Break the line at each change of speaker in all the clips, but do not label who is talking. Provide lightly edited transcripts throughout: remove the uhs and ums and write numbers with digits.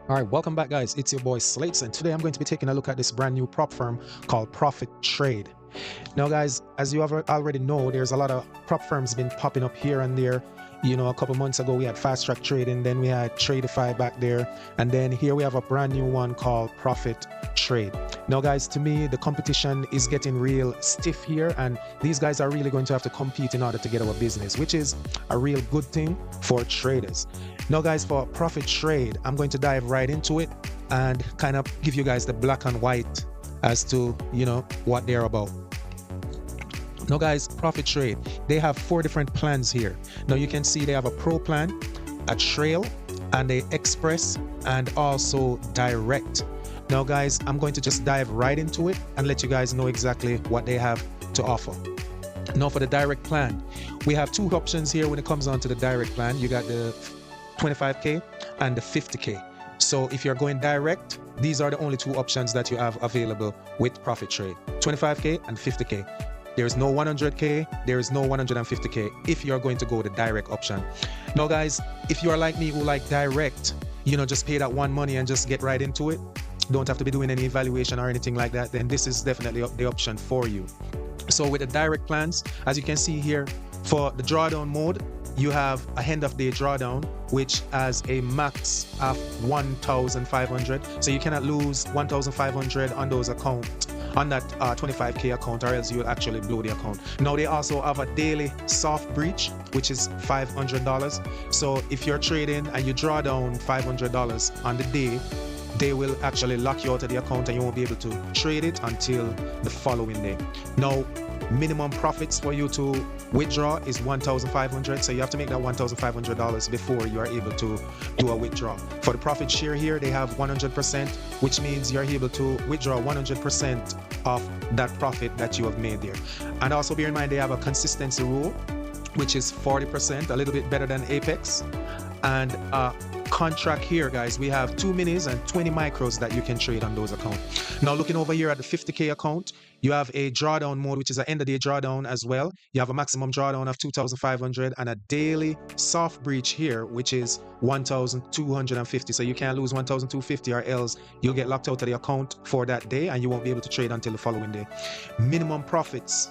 All right, welcome back, guys. It's your boy Slates, and today I'm going to be taking a look at this brand new prop firm called Profitrade. Now, guys, as you already know, there's a lot of prop firms been popping up here and there. You know, a couple months ago we had Fast Track Trading, then we had Tradeify back there, and then here we have a brand new one called Profitrade. Now, guys, to me, the competition is getting real stiff here, and these guys are really going to have to compete in order to get our business, which is a real good thing for traders. Now, guys, for Profitrade, I'm going to dive right into it and kind of give you guys the black and white as to, what they're about. Now, guys, Profitrade, they have 4 different plans here. Now, you can see they have a pro plan, a trail, and a express, and also direct. Now, guys, I'm going to just dive right into it and let you guys know exactly what they have to offer. Now, for the direct plan, we have 2 options here when it comes on to the direct plan. You got the 25K and the 50K. So if you're going direct, these are the only 2 options that you have available with Profitrade, 25K and 50K. There is no 100K, there is no 150K if you're going to go the direct option. Now, guys, if you are like me who like direct, just pay that one money and just get right into it, don't have to be doing any evaluation or anything like that, then this is definitely the option for you. So with the direct plans, as you can see here, for the drawdown mode, you have a end of day drawdown, which has a max of 1,500. So you cannot lose 1,500 on those accounts, on that 25K account, or else you'll actually blow the account. Now, they also have a daily soft breach, which is $500. So if you're trading and you draw down $500 on the day, they will actually lock you out of the account and you won't be able to trade it until the following day. Now, minimum profits for you to withdraw is $1,500, so you have to make that $1,500 before you are able to do a withdrawal. For the profit share here, they have 100%, which means you're able to withdraw 100% of that profit that you have made there. And also bear in mind, they have a consistency rule, which is 40%, a little bit better than Apex. And contract here, guys, we have 2 minis and 20 micros that you can trade on those accounts. Now, looking over here at the 50K account, you have a drawdown mode, which is an end of day drawdown as well. You have a maximum drawdown of 2,500 and a daily soft breach here, which is 1,250. So you can't lose 1,250 or else you'll get locked out of the account for that day and you won't be able to trade until the following day. Minimum profits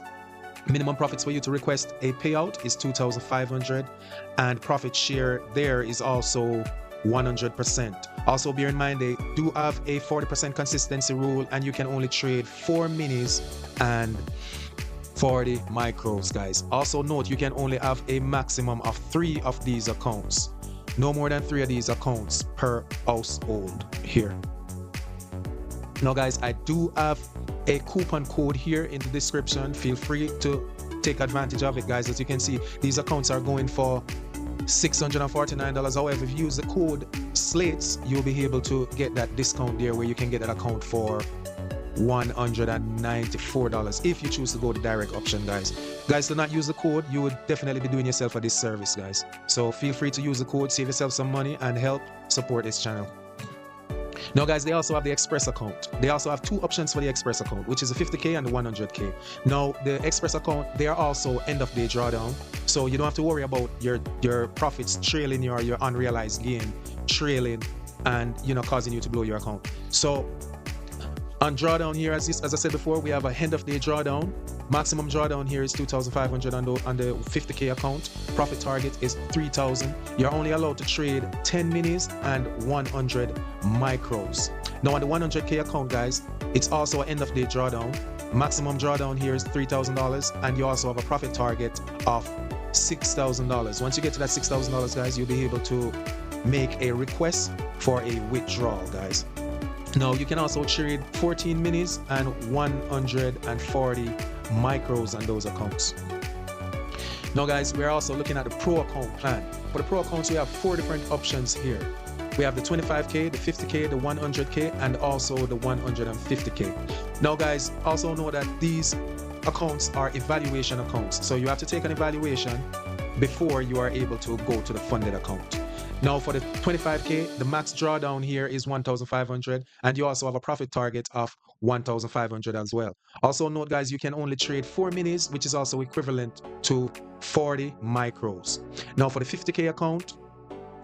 for you to request a payout is 2,500, and profit share there is also 100%. Also bear in mind, they do have a 40% consistency rule, and you can only trade 4 minis and 40 micros, guys. Also note, you can only have a maximum of 3 of these accounts. No more than 3 of these accounts per household here. Now, guys, I do have a coupon code here in the description. Feel free to take advantage of it, guys. As you can see, these accounts are going for $649. However, if you use the code SLATES, you'll be able to get that discount there where you can get that account for $194 if you choose to go the direct option, guys. Guys, do not use the code. You would definitely be doing yourself a disservice, guys. So feel free to use the code, save yourself some money, and help support this channel. Now, guys, they also have the Express account. They also have 2 options for the Express account, which is the 50K and the 100K. Now, the Express account, they are also end of day drawdown. So you don't have to worry about your profits trailing your unrealized gain trailing and, causing you to blow your account. So on drawdown here, as I said before, we have a end of day drawdown. Maximum drawdown here is 2,500 on the 50K account. Profit target is 3,000. You're only allowed to trade 10 minis and 100 micros. Now on the 100K account, guys, it's also an end of day drawdown. Maximum drawdown here is $3,000, and you also have a profit target of $6,000. Once you get to that $6,000, guys, you'll be able to make a request for a withdrawal, guys. Now, you can also trade 14 minis and 140 micros on those accounts. Now, guys, we're also looking at the Pro account plan. For the Pro accounts, we have 4 different options here. We have the 25K, the 50K, the 100K, and also the 150K. Now, guys, also know that these accounts are evaluation accounts. So you have to take an evaluation before you are able to go to the funded account. Now, for the 25K, the max drawdown here is 1,500, and you also have a profit target of 1,500 as well. Also note, guys, you can only trade 4 minis, which is also equivalent to 40 micros. Now, for the 50K account,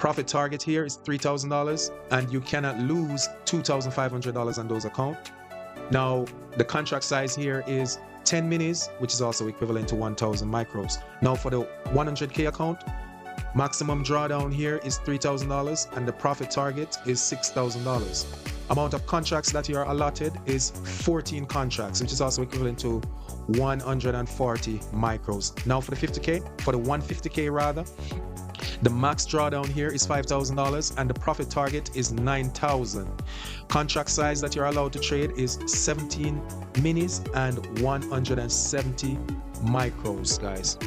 profit target here is $3,000, and you cannot lose $2,500 on those accounts. Now, the contract size here is 10 minis, which is also equivalent to 1,000 micros. Now, for the 100K account, maximum drawdown here is $3,000, and the profit target is $6,000. Amount of contracts that you are allotted is 14 contracts, which is also equivalent to 140 micros. Now, for the 50K, for the 150K rather, the max drawdown here is $5,000, and the profit target is $9,000. Contract size that you're allowed to trade is 17 minis and 170 micros, guys.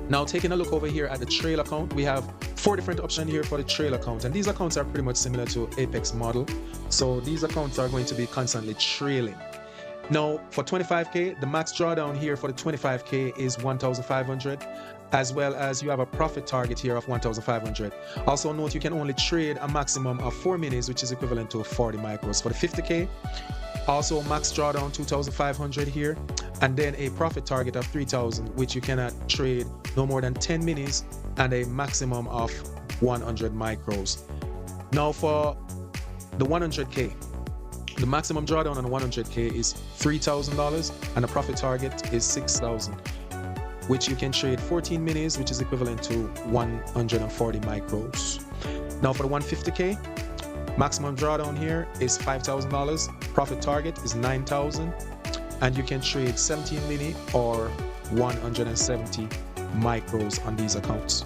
Now, taking a look over here at the trail account, we have 4 different options here for the trail account, and these accounts are pretty much similar to Apex model. So these accounts are going to be constantly trailing. Now, for 25K, the max drawdown here for the 25K is 1,500, as well as you have a profit target here of 1,500. Also note, you can only trade a maximum of 4 minis, which is equivalent to 40 micros. For the 50K, also max drawdown 2,500 here, and then a profit target of 3,000, which you cannot trade no more than 10 minis and a maximum of 100 micros. Now, for the 100K, the maximum drawdown on the 100K is $3,000, and the profit target is 6,000, which you can trade 14 minis, which is equivalent to 140 micros. Now, for the 150K, maximum drawdown here is $5,000, profit target is 9,000, and you can trade 17 mini or 170 micros on these accounts.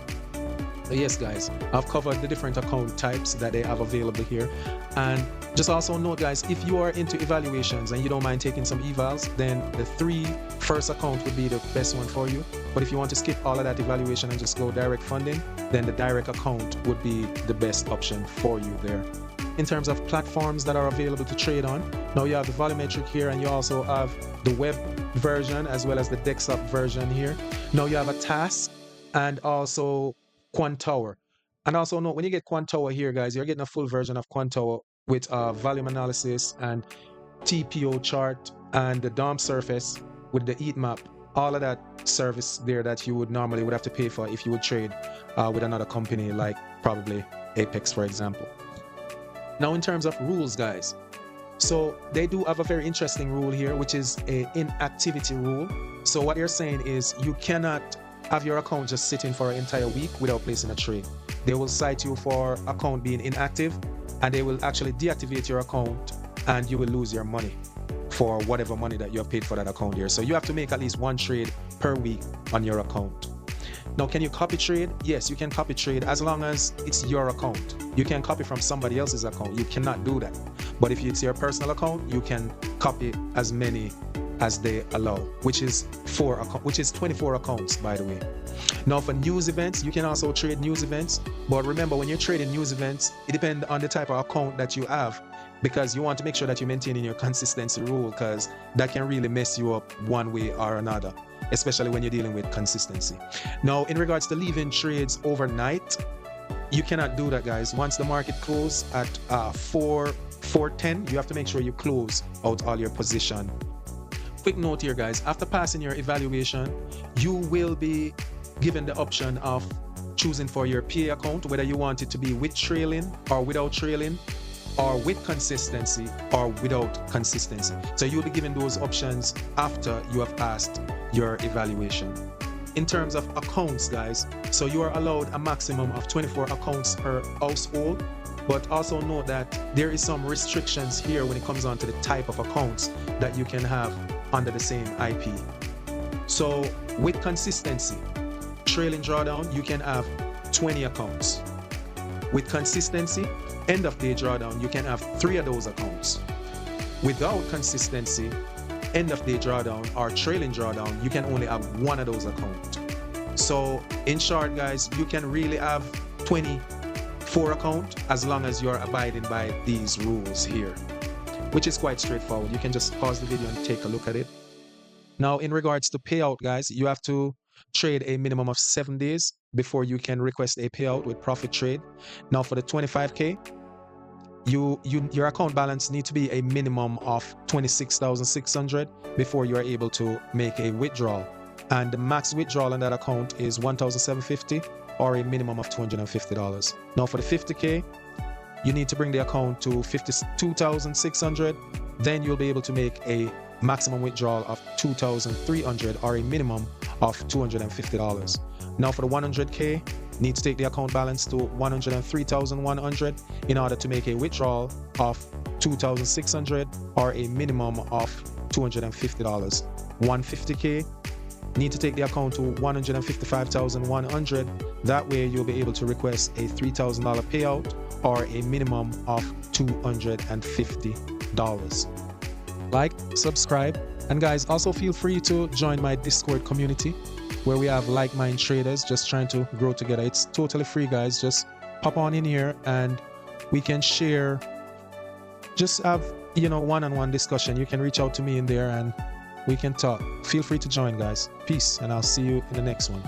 So yes, guys, I've covered the different account types that they have available here. And just also note, guys, if you are into evaluations and you don't mind taking some evals, then the 3 first account would be the best one for you. But if you want to skip all of that evaluation and just go direct funding, then the direct account would be the best option for you there. In terms of platforms that are available to trade on, now you have the volumetric here, and you also have the web version as well as the desktop version here. Now you have a task and also Quant Tower. And also note, when you get Quant Tower here, guys, you're getting a full version of Quant Tower with volume analysis and TPO chart and the DOM surface with the heat map. All of that service there that you would normally have to pay for if you would trade with another company like probably Apex, for example. Now, in terms of rules, guys, so they do have a very interesting rule here, which is an inactivity rule. So what they're saying is you cannot have your account just sitting for an entire week without placing a trade. They will cite you for account being inactive, and they will actually deactivate your account, and you will lose your money for whatever money that you have paid for that account here. So you have to make at least 1 trade per week on your account. Now, can you copy trade? Yes, you can copy trade as long as it's your account. You can copy from somebody else's account. You cannot do that. But if it's your personal account, you can copy as many as they allow, which is 24 accounts, by the way. Now, for news events, you can also trade news events. But remember, when you're trading news events, it depends on the type of account that you have, because you want to make sure that you're maintaining your consistency rule, because that can really mess you up one way or another, especially when you're dealing with consistency. Now, in regards to leaving trades overnight, you cannot do that, guys. Once the market closes at 4:10, you have to make sure you close out all your position. Quick note here, guys, after passing your evaluation, you will be given the option of choosing for your PA account, whether you want it to be with trailing or without trailing, or with consistency or without consistency. So you'll be given those options after you have passed your evaluation. In terms of accounts, guys, so you are allowed a maximum of 24 accounts per household, but also note that there is some restrictions here when it comes on to the type of accounts that you can have under the same IP. So with consistency, trailing drawdown, you can have 20 accounts. With consistency, end of day drawdown, you can have 3 of those accounts. Without consistency, end of day drawdown or trailing drawdown, you can only have 1 of those accounts. So in short, guys, you can really have 24 accounts as long as you're abiding by these rules here, which is quite straightforward. You can just pause the video and take a look at it. Now, in regards to payout, guys, you have to trade a minimum of 7 days before you can request a payout with Profitrade. Now, for the 25K, your account balance needs to be a minimum of 26,600 before you are able to make a withdrawal. And the max withdrawal on that account is 1,750. or a minimum of $250. Now for the 50K, you need to bring the account to 52,600. Then you'll be able to make a maximum withdrawal of 2,300 or a minimum of $250. Now for the 100K, need to take the account balance to 103,100 in order to make a withdrawal of 2,600 or a minimum of $250. 150K, need to take the account to 155,100. That way you'll be able to request a $3,000 payout or a minimum of $250. Like, subscribe, and guys, also feel free to join my Discord community where we have like-minded traders just trying to grow together. It's totally free, guys. Just pop on in here and we can share, just have, one-on-one discussion. You can reach out to me in there and we can talk. Feel free to join, guys. Peace, and I'll see you in the next one.